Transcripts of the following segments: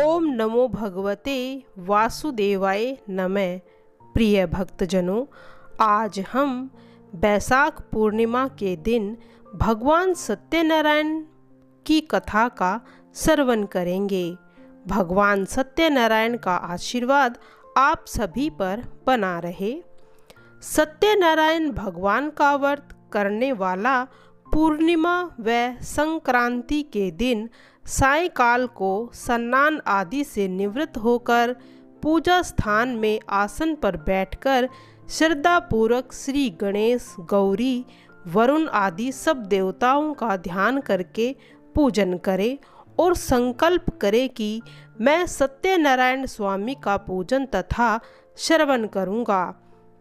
ओम नमो भगवते वासुदेवाय नमः। प्रिय भक्तजनों, आज हम बैसाख पूर्णिमा के दिन भगवान सत्यनारायण की कथा का श्रवण करेंगे। भगवान सत्यनारायण का आशीर्वाद आप सभी पर बना रहे। सत्यनारायण भगवान का व्रत करने वाला पूर्णिमा व संक्रांति के दिन सायंकाल को स्नान आदि से निवृत्त होकर पूजा स्थान में आसन पर बैठकर श्रद्धापूर्वक श्री गणेश, गौरी, वरुण आदि सब देवताओं का ध्यान करके पूजन करे और संकल्प करे कि मैं सत्यनारायण स्वामी का पूजन तथा श्रवण करूँगा।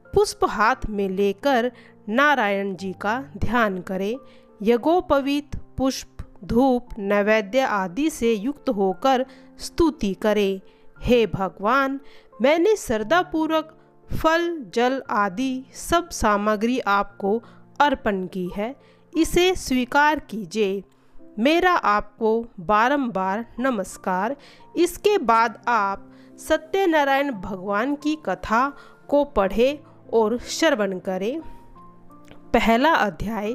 पुष्प हाथ में लेकर नारायण जी का ध्यान करें। यज्ञोपवीत पुष्प, धूप, नैवेद्य आदि से युक्त होकर स्तुति करें। हे भगवान, मैंने श्रद्धापूर्वक फल, जल आदि सब सामग्री आपको अर्पण की है, इसे स्वीकार कीजिए। मेरा आपको बारंबार नमस्कार। इसके बाद आप सत्यनारायण भगवान की कथा को पढ़ें और श्रवण करें। पहला अध्याय।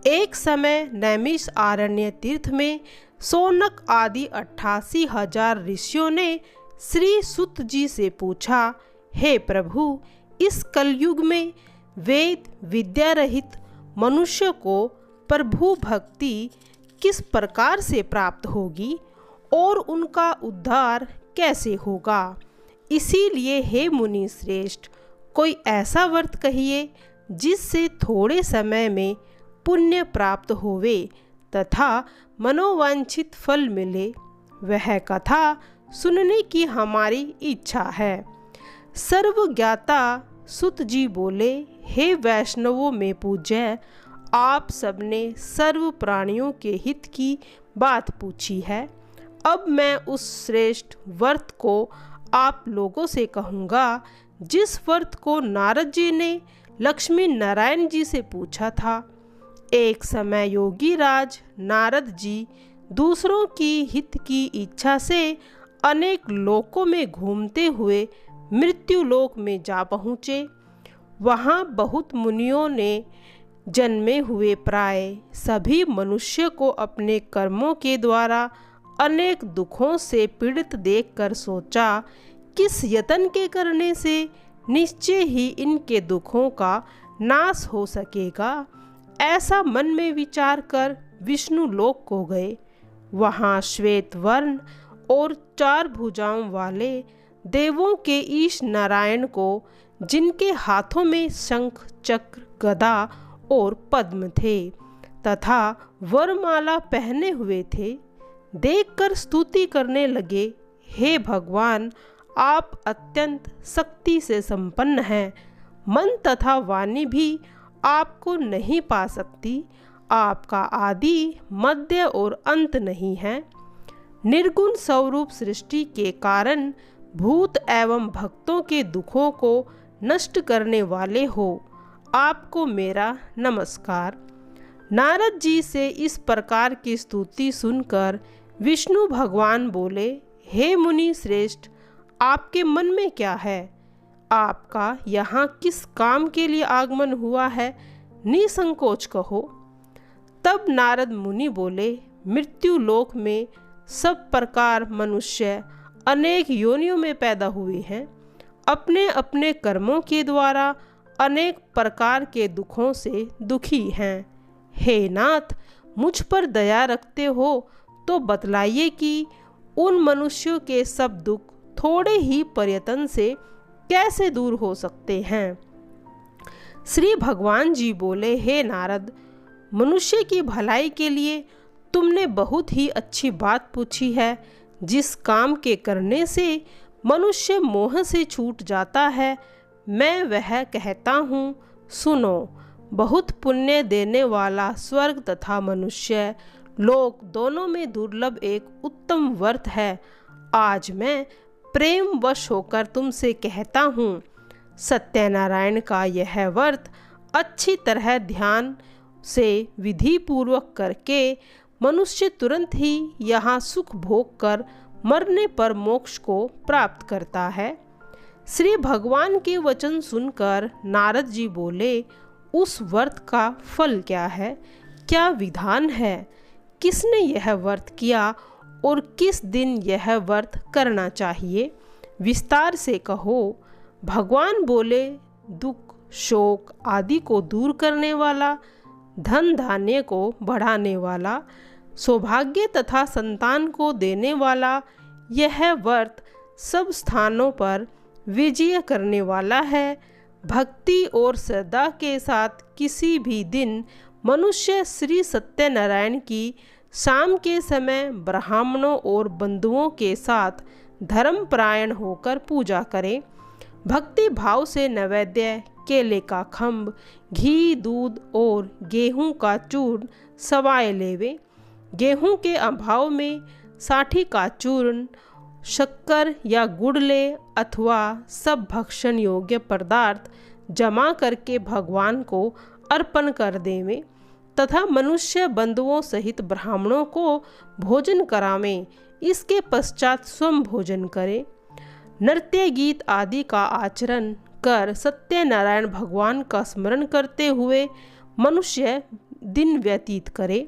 एक समय नैमिष आरण्य तीर्थ में शौनक आदि 88,000 ऋषियों ने श्री सुत जी से पूछा, हे प्रभु, इस कलयुग में वेद विद्या रहित मनुष्य को प्रभु भक्ति किस प्रकार से प्राप्त होगी और उनका उद्धार कैसे होगा? इसीलिए हे मुनि श्रेष्ठ, कोई ऐसा व्रत कहिए जिससे थोड़े समय में पुण्य प्राप्त होवे तथा मनोवांछित फल मिले। वह कथा सुनने की हमारी इच्छा है। सर्वज्ञाता सुत जी बोले, हे वैष्णवों में पूज्य, आप सबने सर्व प्राणियों के हित की बात पूछी है। अब मैं उस श्रेष्ठ व्रत को आप लोगों से कहूँगा जिस व्रत को नारद जी ने लक्ष्मी नारायण जी से पूछा था। एक समय योगी राज नारद जी दूसरों की हित की इच्छा से अनेक लोकों में घूमते हुए मृत्यु लोक में जा पहुँचे। वहाँ बहुत मुनियों ने जन्मे हुए प्राय सभी मनुष्य को अपने कर्मों के द्वारा अनेक दुखों से पीड़ित देखकर सोचा, किस यत्न के करने से निश्चय ही इनके दुखों का नाश हो सकेगा। ऐसा मन में विचार कर विष्णु लोक को गए। वहाँ श्वेत वर्ण और 4 भुजाओं वाले देवों के ईश नारायण को, जिनके हाथों में शंख, चक्र, गदा और पद्म थे तथा वरमाला पहने हुए थे, देखकर स्तुति करने लगे, हे भगवान, आप अत्यंत शक्ति से संपन्न हैं। मन तथा वाणी भी आपको नहीं पा सकती। आपका आदि, मध्य और अंत नहीं है। निर्गुण स्वरूप सृष्टि के कारण भूत एवं भक्तों के दुखों को नष्ट करने वाले हो। आपको मेरा नमस्कार। नारद जी से इस प्रकार की स्तुति सुनकर विष्णु भगवान बोले, हे मुनि श्रेष्ठ, आपके मन में क्या है? आपका यहाँ किस काम के लिए आगमन हुआ है? निसंकोच कहो। तब नारद मुनि बोले, मृत्यु लोक में सब प्रकार मनुष्य अनेक योनियों में पैदा हुए हैं। अपने अपने कर्मों के द्वारा अनेक प्रकार के दुखों से दुखी हैं। हे नाथ, मुझ पर दया रखते हो तो बतलाइए कि उन मनुष्यों के सब दुख थोड़े ही प्रयत्न से कैसे दूर हो सकते हैं? श्री भगवान जी बोले, हे नारद, मनुष्य की भलाई के लिए तुमने बहुत ही अच्छी बात पूछी है। जिस काम के करने से मनुष्य मोह से छूट जाता है, मैं वह कहता हूँ, सुनो। बहुत पुण्य देने वाला स्वर्ग तथा मनुष्य लोक दोनों में दुर्लभ एक उत्तम व्रत है। आज मैं प्रेम वश होकर तुमसे कहता हूँ, सत्यनारायण का यह व्रत अच्छी तरह ध्यान से विधि पूर्वक करके मनुष्य तुरंत ही यहाँ सुख भोग कर मरने पर मोक्ष को प्राप्त करता है। श्री भगवान के वचन सुनकर नारद जी बोले, उस व्रत का फल क्या है, क्या विधान है, किसने यह व्रत किया और किस दिन यह व्रत करना चाहिए, विस्तार से कहो। भगवान बोले, दुख शोक आदि को दूर करने वाला, धन धान्य को बढ़ाने वाला, सौभाग्य तथा संतान को देने वाला यह व्रत सब स्थानों पर विजय करने वाला है। भक्ति और श्रद्धा के साथ किसी भी दिन मनुष्य श्री सत्यनारायण की शाम के समय ब्राह्मणों और बंधुओं के साथ धर्मपरायण होकर पूजा करे। भक्ति भाव से नैवेद्य, केले का खम्भ, घी, दूध और गेहूं का चूर्ण सवाए लेवे। गेहूं के अभाव में साठी का चूर्ण, शक्कर या गुड़ ले अथवा सब भक्षण योग्य पदार्थ जमा करके भगवान को अर्पण कर देवे तथा मनुष्य बंधुओं सहित ब्राह्मणों को भोजन करावें। इसके पश्चात स्वयं भोजन करे। नृत्य गीत आदि का आचरण कर सत्यनारायण भगवान का स्मरण करते हुए मनुष्य दिन व्यतीत करे।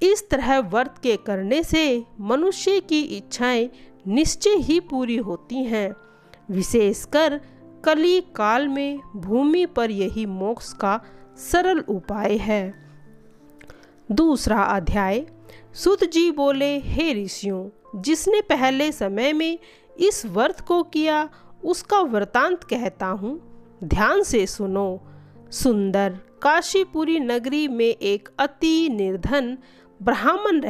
इस तरह व्रत के करने से मनुष्य की इच्छाएं निश्चय ही पूरी होती हैं। विशेषकर कली काल में भूमि पर यही मोक्ष का सरल उपाय है। दूसरा अध्याय। सूत जी बोले, हे ऋषियों, जिसने पहले समय में इस व्रत को किया उसका वृतांत कहता हूँ, ध्यान से सुनो। सुंदर काशीपुरी नगरी में एक अति निर्धन ब्राह्मण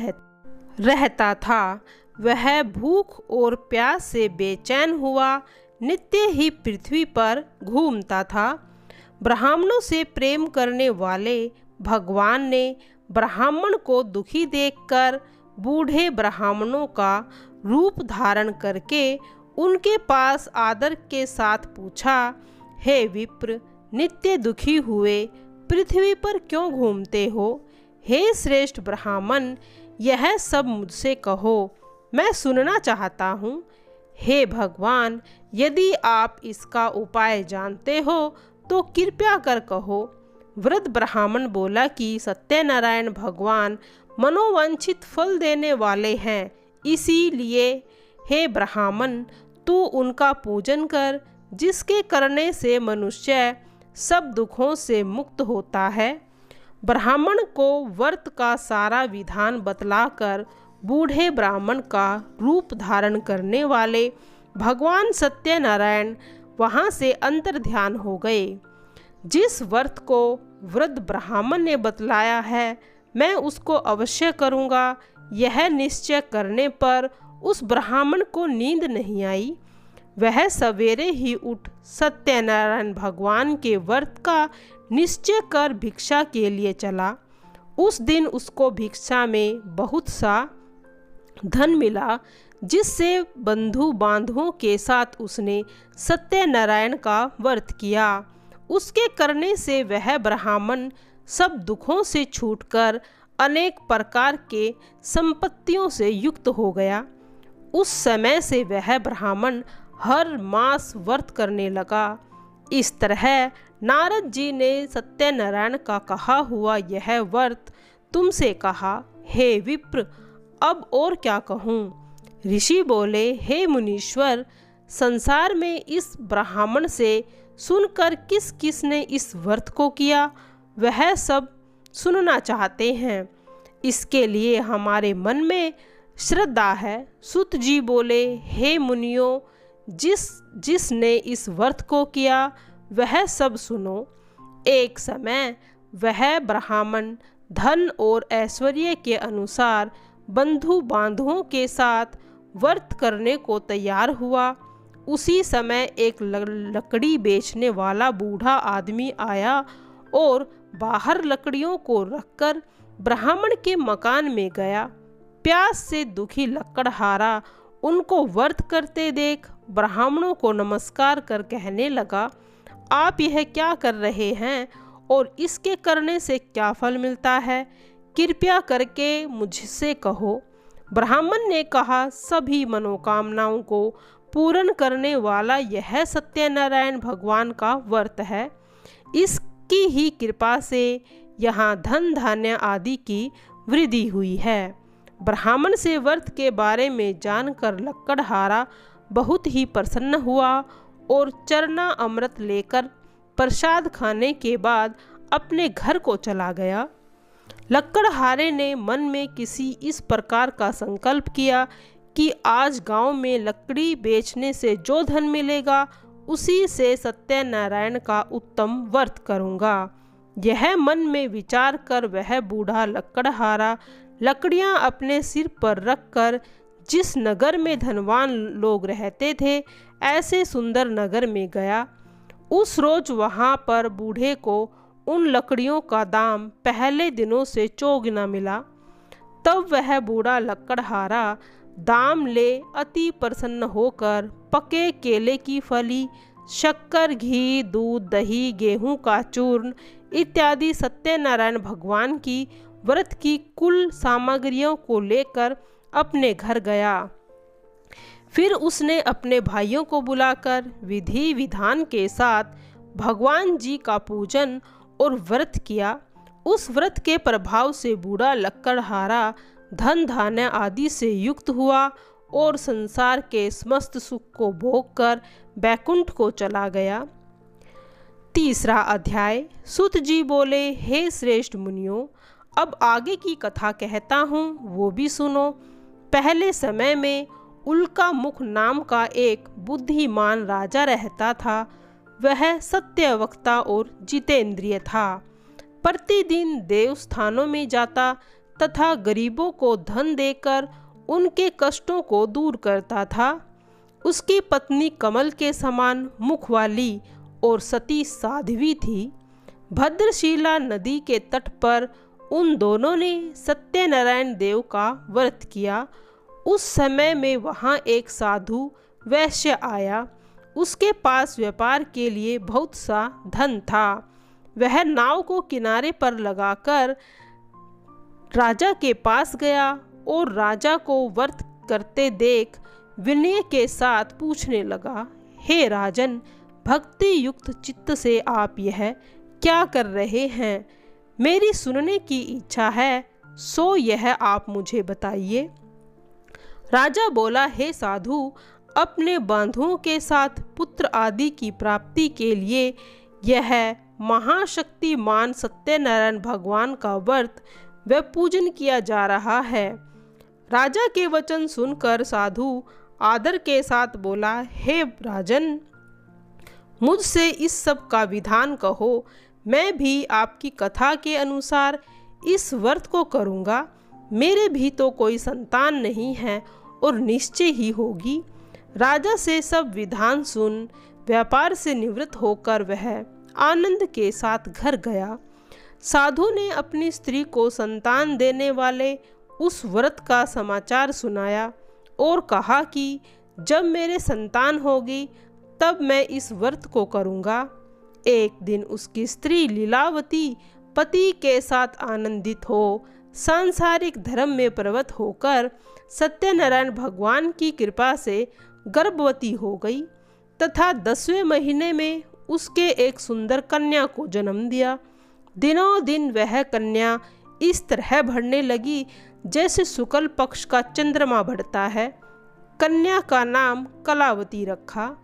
रहता था। वह भूख और प्यास से बेचैन हुआ नित्य ही पृथ्वी पर घूमता था। ब्राह्मणों से प्रेम करने वाले भगवान ने ब्राह्मण को दुखी देखकर बूढ़े ब्राह्मणों का रूप धारण करके उनके पास आदर के साथ पूछा, हे विप्र, नित्य दुखी हुए पृथ्वी पर क्यों घूमते हो? हे श्रेष्ठ ब्राह्मण, यह सब मुझसे कहो, मैं सुनना चाहता हूँ। हे भगवान, यदि आप इसका उपाय जानते हो तो कृपया कर कहो। वृद्ध ब्राह्मण बोला कि सत्यनारायण भगवान मनोवांछित फल देने वाले हैं, इसीलिए हे ब्राह्मण, तू उनका पूजन कर, जिसके करने से मनुष्य सब दुखों से मुक्त होता है। ब्राह्मण को व्रत का सारा विधान बतलाकर बूढ़े ब्राह्मण का रूप धारण करने वाले भगवान सत्यनारायण वहाँ से अंतर्ध्यान हो गए। जिस व्रत को वृद्ध ब्राह्मण ने बतलाया है, मैं उसको अवश्य करूँगा। यह निश्चय करने पर उस ब्राह्मण को नींद नहीं आई। वह सवेरे ही उठ सत्यनारायण भगवान के व्रत का निश्चय कर भिक्षा के लिए चला। उस दिन उसको भिक्षा में बहुत सा धन मिला, जिससे बंधु बांधवों के साथ उसने सत्यनारायण का व्रत किया। उसके करने से वह ब्राह्मण सब दुखों से छूटकर अनेक प्रकार के संपत्तियों से युक्त हो गया। उस समय से वह ब्राह्मण हर मास व्रत करने लगा। इस तरह नारद जी ने सत्यनारायण का कहा हुआ यह व्रत तुमसे कहा। हे विप्र, अब और क्या कहूँ? ऋषि बोले, हे मुनीश्वर, संसार में इस ब्राह्मण से सुनकर किस किस ने इस व्रत को किया, वह सब सुनना चाहते हैं। इसके लिए हमारे मन में श्रद्धा है। सूत जी बोले, हे मुनियों, जिसने इस व्रत को किया वह सब सुनो। एक समय वह ब्राह्मण धन और ऐश्वर्य के अनुसार बंधु बांधवों के साथ व्रत करने को तैयार हुआ। उसी समय एक लकड़ी बेचने वाला बूढ़ा आदमी आया और बाहर लकड़ियों को रखकर ब्राह्मण के मकान में गया। प्यास से दुखी लकड़हारा उनको व्रत करते देख ब्राह्मणों को नमस्कार कर कहने लगा, आप यह क्या कर रहे हैं और इसके करने से क्या फल मिलता है? कृपया करके मुझसे कहो। ब्राह्मण ने कहा, सभी मनोकामनाओं को पूर्ण करने वाला यह सत्यनारायण भगवान का व्रत है। इसकी ही कृपा से यहाँ धन धान्य आदि की वृद्धि हुई है। ब्राह्मण से व्रत के बारे में जानकर लक्कड़हारा बहुत ही प्रसन्न हुआ और चरना अमृत लेकर प्रसाद खाने के बाद अपने घर को चला गया। लक्कड़हारे ने मन में किसी इस प्रकार का संकल्प किया कि आज गांव में लकड़ी बेचने से जो धन मिलेगा उसी से सत्यनारायण का उत्तम व्रत करूंगा। यह मन में विचार कर वह बूढ़ा लक्कड़हारा लकड़ियां अपने सिर पर रखकर जिस नगर में धनवान लोग रहते थे ऐसे सुंदर नगर में गया। उस रोज वहां पर बूढ़े को उन लकड़ियों का दाम पहले दिनों से चौगुना मिला। तब वह बूढ़ा लक्कड़हारा दाम ले अति प्रसन्न होकर पके केले की फली, शक्कर, घी, दूध, दही, गेहूं का चूर्ण इत्यादि सत्यनारायण भगवान की व्रत की कुल सामग्रियों को लेकर अपने घर गया। फिर उसने अपने भाइयों को बुलाकर विधि विधान के साथ भगवान जी का पूजन और व्रत किया। उस व्रत के प्रभाव से बूढ़ा लक्कड़हारा धन धान्य आदि से युक्त हुआ और संसार के समस्त सुख को भोग कर बैकुंठ को चला गया। तीसरा अध्याय। सूत जी बोले, हे श्रेष्ठ मुनियों, अब आगे की कथा कहता हूँ, वो भी सुनो। पहले समय में उल्का मुख नाम का एक बुद्धिमान राजा रहता था। वह सत्यवक्ता और जितेंद्रिय था। प्रतिदिन देवस्थानों में जाता तथा गरीबों को धन देकर उनके कष्टों को दूर करता था। उसकी पत्नी कमल के समान मुख वाली और सती साध्वी थी। भद्रशिला नदी के तट पर उन दोनों ने सत्यनारायण देव का व्रत किया। उस समय में वहाँ एक साधु वैश्य आया। उसके पास व्यापार के लिए बहुत सा धन था। वह नाव को किनारे पर लगाकर राजा के पास गया और राजा को व्रत करते देख विनय के साथ पूछने लगा, हे राजन, भक्ति युक्त चित्त से आप यह क्या कर रहे हैं? मेरी सुनने की इच्छा है, सो यह आप मुझे बताइए। राजा बोला, हे साधु, अपने बंधुओं के साथ पुत्र आदि की प्राप्ति के लिए यह महाशक्तिमान सत्यनारायण भगवान का व्रत व पूजन किया जा रहा है। राजा के वचन सुनकर साधु आदर के साथ बोला, हे राजन, मुझसे इस सब का विधान कहो, मैं भी आपकी कथा के अनुसार इस व्रत को करूँगा। मेरे भी तो कोई संतान नहीं है और निश्चय ही होगी। राजा से सब विधान सुन व्यापार से निवृत्त होकर वह आनंद के साथ घर गया। साधु ने अपनी स्त्री को संतान देने वाले उस व्रत का समाचार सुनाया और कहा कि जब मेरे संतान होगी तब मैं इस व्रत को करूँगा। एक दिन उसकी स्त्री लीलावती पति के साथ आनंदित हो सांसारिक धर्म में प्रवृत्त होकर सत्यनारायण भगवान की कृपा से गर्भवती हो गई तथा 10वें महीने में उसके एक सुंदर कन्या को जन्म दिया। दिनों दिन वह कन्या इस तरह बढ़ने लगी जैसे शुक्ल पक्ष का चंद्रमा बढ़ता है। कन्या का नाम कलावती रखा।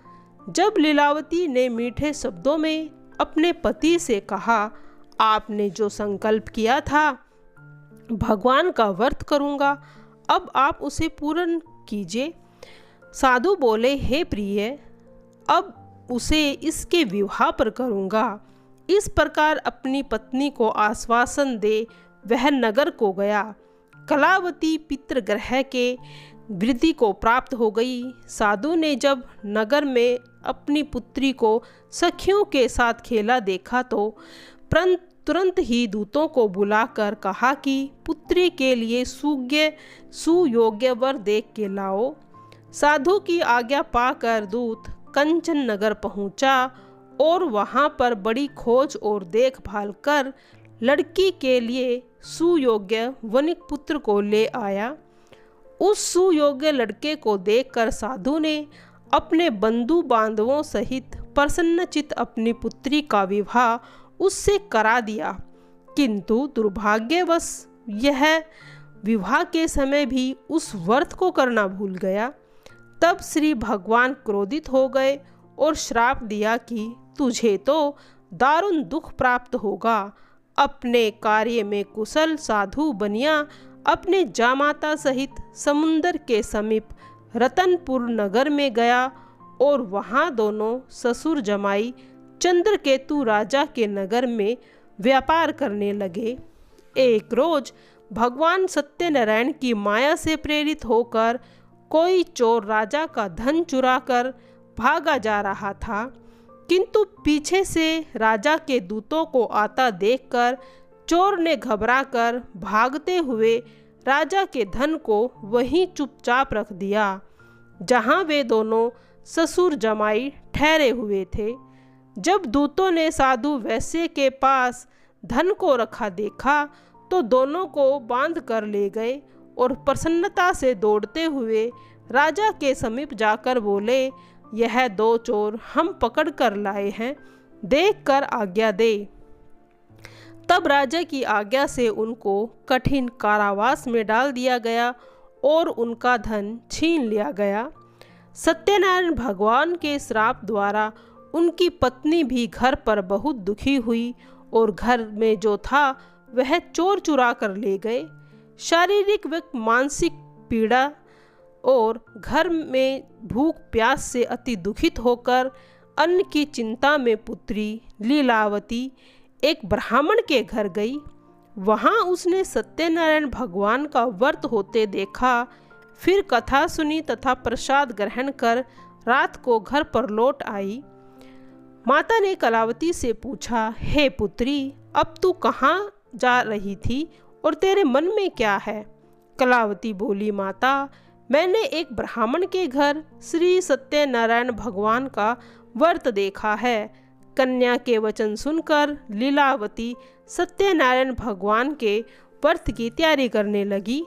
जब लीलावती ने मीठे शब्दों में अपने पति से कहा, आपने जो संकल्प किया था भगवान का व्रत करूँगा, अब आप उसे पूर्ण कीजिए। साधु बोले, हे प्रिय, अब उसे इसके विवाह पर करूँगा। इस प्रकार अपनी पत्नी को आश्वासन दे वह नगर को गया। कलावती पितृग्रह के वृद्धि को प्राप्त हो गई। साधु ने जब नगर में अपनी पुत्री को सखियों के साथ खेला देखा तो तुरंत ही दूतों को बुलाकर कहा कि पुत्री के लिए सुयोग्य वर देख के लाओ। साधु की आज्ञा पाकर दूत कंचन नगर पहुंचा और वहां पर बड़ी खोज और देखभाल कर लड़की के लिए सुयोग्य वनिक पुत्र को ले आया। उस सुयोग्य लड़के को देखकर साधु ने अपने बंधु बांधवों सहित प्रसन्नचित्त अपनी पुत्री का विवाह उससे करा दिया। किंतु दुर्भाग्यवश यह विवाह के समय भी उस व्रत को करना भूल गया। तब श्री भगवान क्रोधित हो गए और श्राप दिया कि तुझे तो दारुण दुख प्राप्त होगा। अपने कार्य में कुशल साधु बनिया अपने जामाता सहित समुंदर के समीप रतनपुर नगर में गया और वहाँ दोनों ससुर जमाई चंद्रकेतु राजा के नगर में व्यापार करने लगे। एक रोज भगवान सत्यनारायण की माया से प्रेरित होकर कोई चोर राजा का धन चुराकर भागा जा रहा था, किंतु पीछे से राजा के दूतों को आता देखकर चोर ने घबराकर भागते हुए राजा के धन को वहीं चुपचाप रख दिया जहां वे दोनों ससुर जमाई ठहरे हुए थे। जब दूतों ने साधु वैश्य के पास धन को रखा देखा तो दोनों को बांध कर ले गए और प्रसन्नता से दौड़ते हुए राजा के समीप जाकर बोले, यह दो चोर हम पकड़ कर लाए हैं, देख कर आज्ञा दे। तब राजा की आज्ञा से उनको कठिन कारावास में डाल दिया गया और उनका धन छीन लिया गया। सत्यनारायण भगवान के श्राप द्वारा उनकी पत्नी भी घर पर बहुत दुखी हुई और घर में जो था वह चोर चुरा कर ले गए। शारीरिक व मानसिक पीड़ा और घर में भूख प्यास से अति दुखित होकर अन्न की चिंता में पुत्री लीलावती एक ब्राह्मण के घर गई। वहाँ उसने सत्यनारायण भगवान का व्रत होते देखा। फिर कथा सुनी तथा प्रसाद ग्रहण कर रात को घर पर लौट आई। माता ने कलावती से पूछा, हे पुत्री, अब तू कहाँ जा रही थी और तेरे मन में क्या है? कलावती बोली, माता, मैंने एक ब्राह्मण के घर श्री सत्यनारायण भगवान का व्रत देखा है। कन्या के वचन सुनकर लीलावती सत्यनारायण भगवान के व्रत की तैयारी करने लगी।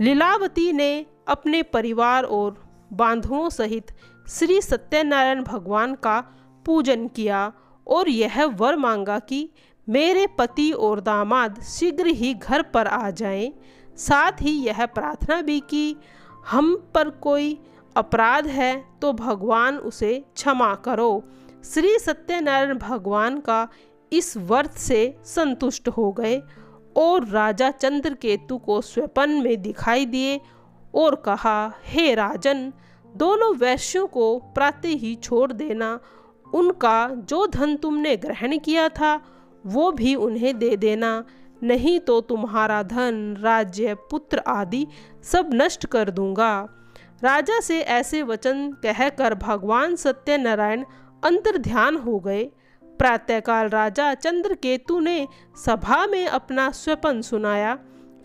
लीलावती ने अपने परिवार और बांधुओं सहित श्री सत्यनारायण भगवान का पूजन किया और यह वर मांगा कि मेरे पति और दामाद शीघ्र ही घर पर आ जाएं। साथ ही यह प्रार्थना भी कि हम पर कोई अपराध है तो भगवान उसे क्षमा करो। श्री सत्यनारायण भगवान का इस व्रत से संतुष्ट हो गए और राजा चंद्रकेतु को स्वप्न में दिखाई दिए और कहा, हे राजन, दोनों वैश्यों को प्रातः ही छोड़ देना। उनका जो धन तुमने ग्रहण किया था वो भी उन्हें दे देना, नहीं तो तुम्हारा धन, राज्य, पुत्र आदि सब नष्ट कर दूंगा। राजा से ऐसे वचन कहकर भगवान सत्यनारायण अंतर्ध्यान हो गए। प्रातःकाल राजा चंद्रकेतु ने सभा में अपना स्वप्न सुनाया।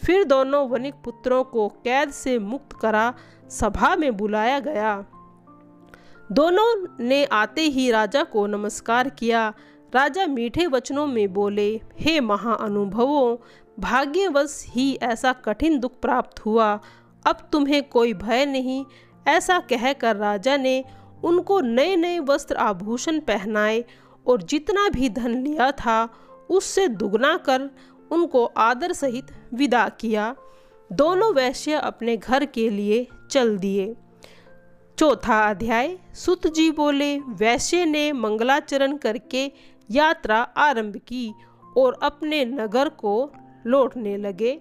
फिर दोनों वणिक पुत्रों को कैद से मुक्त करा सभा में बुलाया गया। दोनों ने आते ही राजा को नमस्कार किया। राजा मीठे वचनों में बोले, हे महाअनुभवों, भाग्यवश ही ऐसा कठिन दुख प्राप्त हुआ। अब तुम्हें कोई भय नहीं। ऐसा कहकर राजा ने उनको नए नए वस्त्र आभूषण पहनाए और जितना भी धन लिया था उससे दुगना कर उनको आदर सहित विदा किया। दोनों वैश्य अपने घर के लिए चल दिए। चौथा अध्याय। सुत जी बोले, वैश्य ने मंगलाचरण करके यात्रा आरंभ की और अपने नगर को लौटने लगे।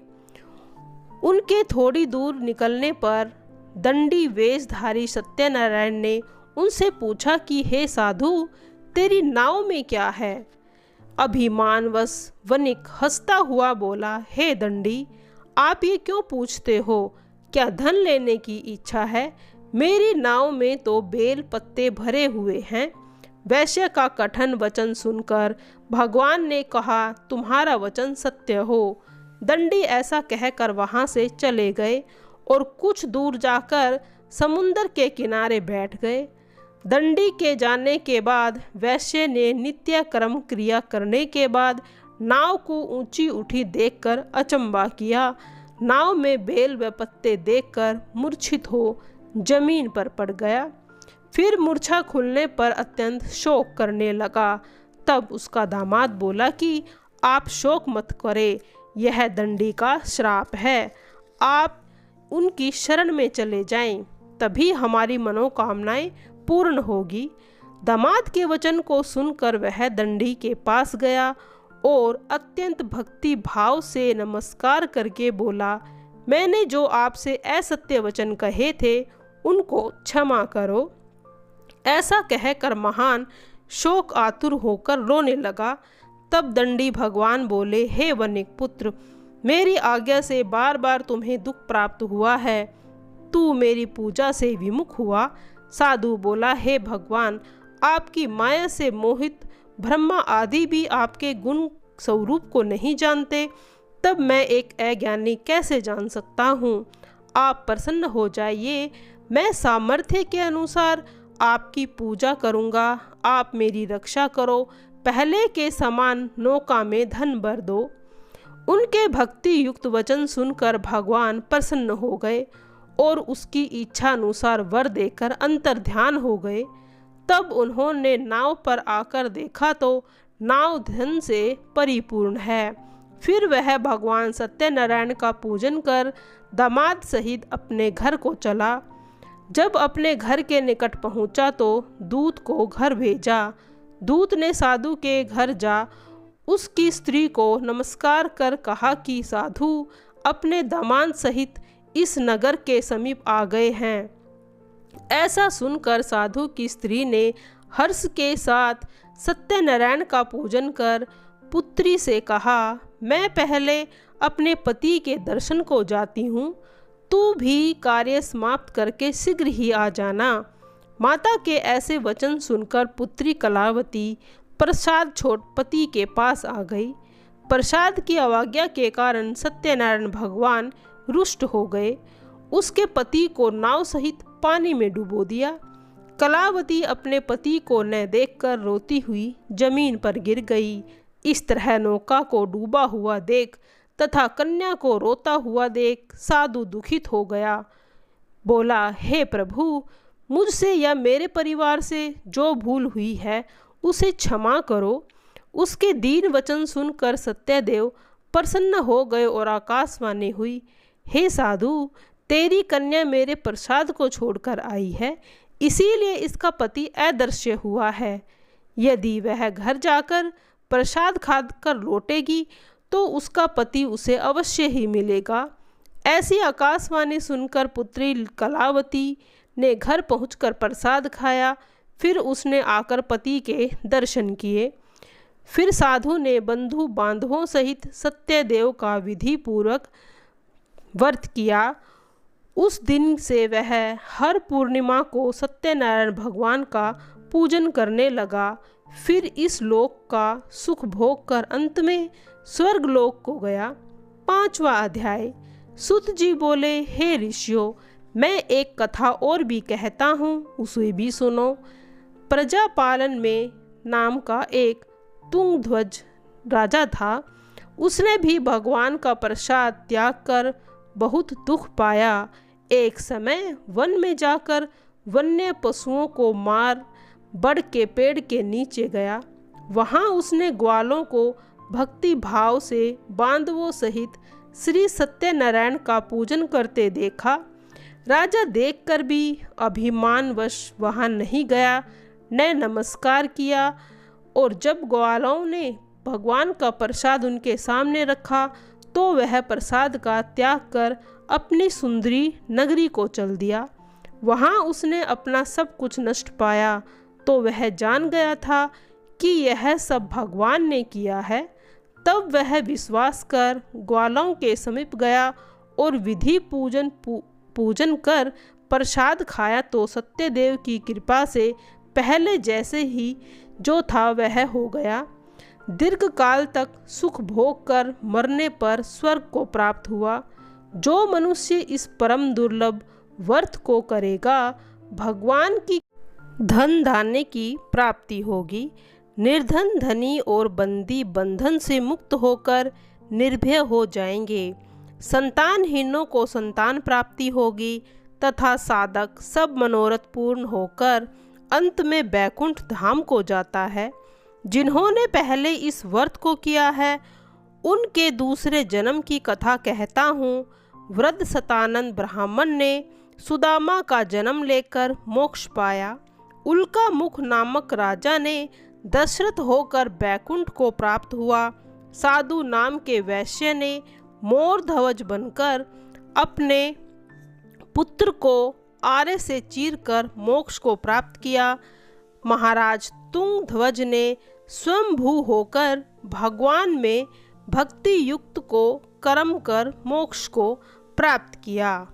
उनके थोड़ी दूर निकलने पर दंडी वेशधारी सत्यनारायण ने उनसे पूछा कि हे साधु, तेरी नाव में क्या है? अभिमानवश वणिक हंसता हुआ बोला, हे दंडी, आप ये क्यों पूछते हो? क्या धन लेने की इच्छा है? मेरी नाव में तो बेल पत्ते भरे हुए हैं। वैश्य का कठिन वचन सुनकर भगवान ने कहा, तुम्हारा वचन सत्य हो। दंडी ऐसा कहकर वहां से चले गए और कुछ दूर जाकर समुंदर के किनारे बैठ गए। दंडी के जाने के बाद वैश्य ने नित्य कर्म क्रिया करने के बाद नाव को ऊंची उठी देखकर अचंबा किया। नाव में बेल व पत्ते देखकर मूर्छित हो जमीन पर पड़ गया। फिर मूर्छा खुलने पर अत्यंत शोक करने लगा। तब उसका दामाद बोला कि आप शोक मत करें, यह दंडी का श्राप है। आप उनकी शरण में चले जाएं, तभी हमारी मनोकामनाएं पूर्ण होगी। दामाद के वचन को सुनकर वह दंडी के पास गया और अत्यंत भक्ति भाव से नमस्कार करके बोला, मैंने जो आपसे असत्य वचन कहे थे उनको क्षमा करो। ऐसा कहकर महान शोक आतुर होकर रोने लगा। तब दंडी भगवान बोले, हे वनिक पुत्र, मेरी आज्ञा से बार बार तुम्हें दुख प्राप्त हुआ है, तू मेरी पूजा से विमुख हुआ। साधु बोला, हे भगवान, आपकी माया से मोहित ब्रह्मा आदि भी आपके गुण स्वरूप को नहीं जानते, तब मैं एक अज्ञानी कैसे जान सकता हूँ। आप प्रसन्न हो जाइए, मैं सामर्थ्य के अनुसार आपकी पूजा करूँगा। आप मेरी रक्षा करो, पहले के समान नौका में धन भर दो। उनके भक्ति युक्त वचन सुनकर भगवान प्रसन्न हो गए और उसकी इच्छा अनुसार वर देकर अंतर्ध्यान हो गए। तब उन्होंने नाव पर आकर देखा तो नाव धन से परिपूर्ण है। फिर वह भगवान सत्यनारायण का पूजन कर दामाद सहित अपने घर को चला। जब अपने घर के निकट पहुंचा तो दूत को घर भेजा। दूत ने साधु के घर जा उसकी स्त्री को नमस्कार कर कहा कि साधु अपने दामाद सहित इस नगर के समीप आ गए हैं। ऐसा सुनकर साधु की स्त्री ने हर्ष के साथ सत्यनारायण का पूजन कर पुत्री से कहा, मैं पहले अपने पति के दर्शन को जाती हूँ, तू भी कार्य समाप्त करके शीघ्र ही आ जाना। माता के ऐसे वचन सुनकर पुत्री कलावती प्रसाद छोड़ पति के पास आ गई। प्रसाद की अवज्ञा के कारण सत्यनारायण भगवान रुष्ट हो गए। उसके पति को नाव सहित पानी में डुबो दिया। कलावती अपने पति को न देखकर रोती हुई जमीन पर गिर गई। इस तरह नौका को डूबा हुआ देख तथा कन्या को रोता हुआ देख साधु दुखित हो गया। बोला, हे प्रभु, मुझसे या मेरे परिवार से जो भूल हुई है उसे क्षमा करो। उसके दीन वचन सुनकर सत्यदेव प्रसन्न हो गए और आकाशवाणी हुई, हे साधु, तेरी कन्या मेरे प्रसाद को छोड़कर आई है, इसीलिए इसका पति अदृश्य हुआ है। यदि वह घर जाकर प्रसाद खाकर लौटेगी तो उसका पति उसे अवश्य ही मिलेगा। ऐसी आकाशवाणी सुनकर पुत्री कलावती ने घर पहुंचकर प्रसाद खाया। फिर उसने आकर पति के दर्शन किए। फिर साधु ने बंधु बांधवों सहित सत्यदेव का विधि पूर्वक व्रत किया। उस दिन से वह हर पूर्णिमा को सत्यनारायण भगवान का पूजन करने लगा। फिर इस लोक का सुख भोग कर अंत में स्वर्ग लोक को गया। 5वां अध्याय। सुत जी बोले, हे ऋषियों, मैं एक कथा और भी कहता हूँ, उसे भी सुनो। प्रजापालन में नाम का एक तुंगध्वज राजा था। उसने भी भगवान का प्रसाद त्याग कर बहुत दुख पाया। एक समय वन में जाकर वन्य पशुओं को मार बड़ के पेड़ के नीचे गया। वहाँ उसने ग्वालों को भक्ति भाव से बांधवों सहित श्री सत्यनारायण का पूजन करते देखा। राजा देखकर भी अभिमानवश वहाँ नहीं गया, न नमस्कार किया, और जब ग्वालों ने भगवान का प्रसाद उनके सामने रखा तो वह प्रसाद का त्याग कर अपनी सुंदरी नगरी को चल दिया। वहाँ उसने अपना सब कुछ नष्ट पाया तो वह जान गया था कि यह सब भगवान ने किया है। तब वह विश्वास कर ग्वालों के समीप गया और विधि पूजन कर प्रसाद खाया तो सत्यदेव की कृपा से पहले जैसे ही जो था वह हो गया। दीर्घ काल तक सुख भोग कर मरने पर स्वर्ग को प्राप्त हुआ। जो मनुष्य इस परम दुर्लभ व्रत को करेगा, भगवान की धन धान्य की प्राप्ति होगी। निर्धन धनी और बंदी बंधन से मुक्त होकर निर्भय हो जाएंगे। संतानहीनों को संतान प्राप्ति होगी तथा साधक सब मनोरथ पूर्ण होकर अंत में बैकुंठ धाम को जाता है। जिन्होंने पहले इस व्रत को किया है उनके दूसरे जन्म की कथा कहता हूँ। वृद्ध सतानंद ब्राह्मण ने सुदामा का जन्म लेकर मोक्ष पाया। उल्का मुख नामक राजा ने दशरथ होकर बैकुंठ को प्राप्त हुआ। साधु नाम के वैश्य ने मोर ध्वज बनकर अपने पुत्र को आरे से चीरकर मोक्ष को प्राप्त किया। महाराज तुंग ध्वज ने स्वयंभू होकर भगवान में भक्ति युक्त को कर्म कर मोक्ष को प्राप्त किया।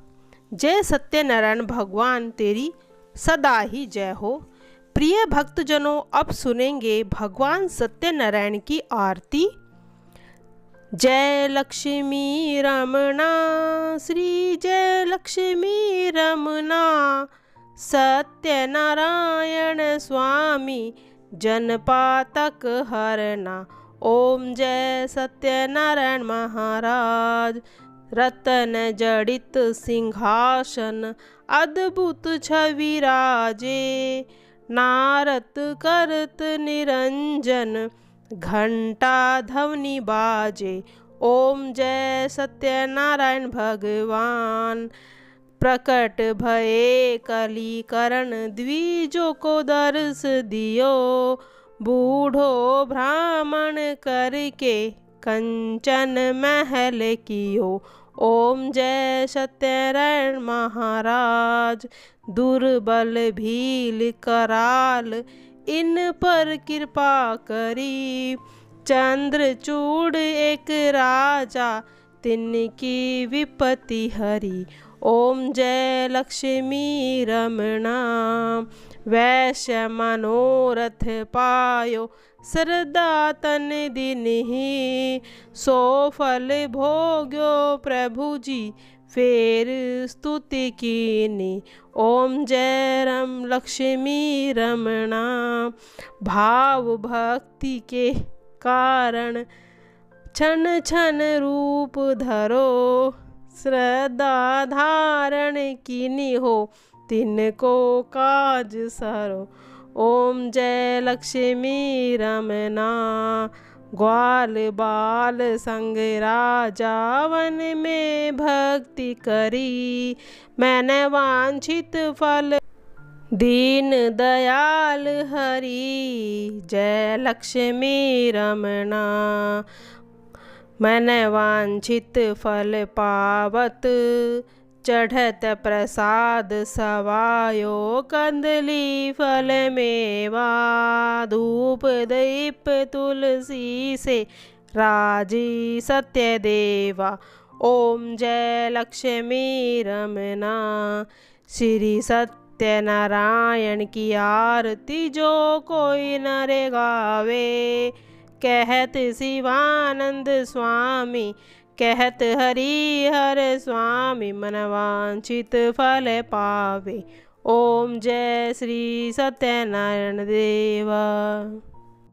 जय सत्यनारायण भगवान तेरी सदा ही जय हो। प्रिय भक्तजनों, अब सुनेंगे भगवान सत्यनारायण की आरती। जय लक्ष्मी रमणा श्री जय लक्ष्मी रमणा, सत्यनारायण स्वामी जनपातक हरना। ओम जय सत्यनारायण महाराज, रतन जड़ित सिंहासन अद्भुत छवि राजे, नारद करत निरंजन घंटा ध्वनि बाजे। ओम जय सत्यनारायण भगवान, प्रकट भये कलीकरण द्विजों को दर्श दियो, बूढ़ो ब्राह्मण करके कंचन महल कियो। ओम जय सत्यनारायण महाराज, दुर्बल भील कराल इन पर कृपा करी, चंद्रचूड़ एक राजा तिनकी विपत्ति हरी। ओम जय लक्ष्मी रमणा, वैश्य मनोरथ पायो श्रद्धा तन दिन ही, सो फल भोग्यो प्रभु जी फेर स्तुति कीनी। ओम जय रम लक्ष्मी रमणा, भाव भक्ति के कारण क्षण क्षण रूप धरो, श्रद्धा धारण कीनी हो तिनको काज सरो। ओम जय लक्ष्मी रमणा, ग्वाल बाल संग राजा वन में भक्ति करी, मैंने वांछित फल दीन दयाल हरि। जय लक्ष्मी रमणा, मैंने वांछित फल पावत, चढ़त प्रसाद सवायो, कंदली फल मेवा, धूप दीप तुलसी से राजी सत्य देवा। ओम जय लक्ष्मी रमणा, श्री सत्यनारायण की आरती जो कोई नर गावे, कहत शिवानंद स्वामी कहत हरि हर स्वामी, मन वांछित फल पावे। ओम जय श्री सत्यनारायण देवा।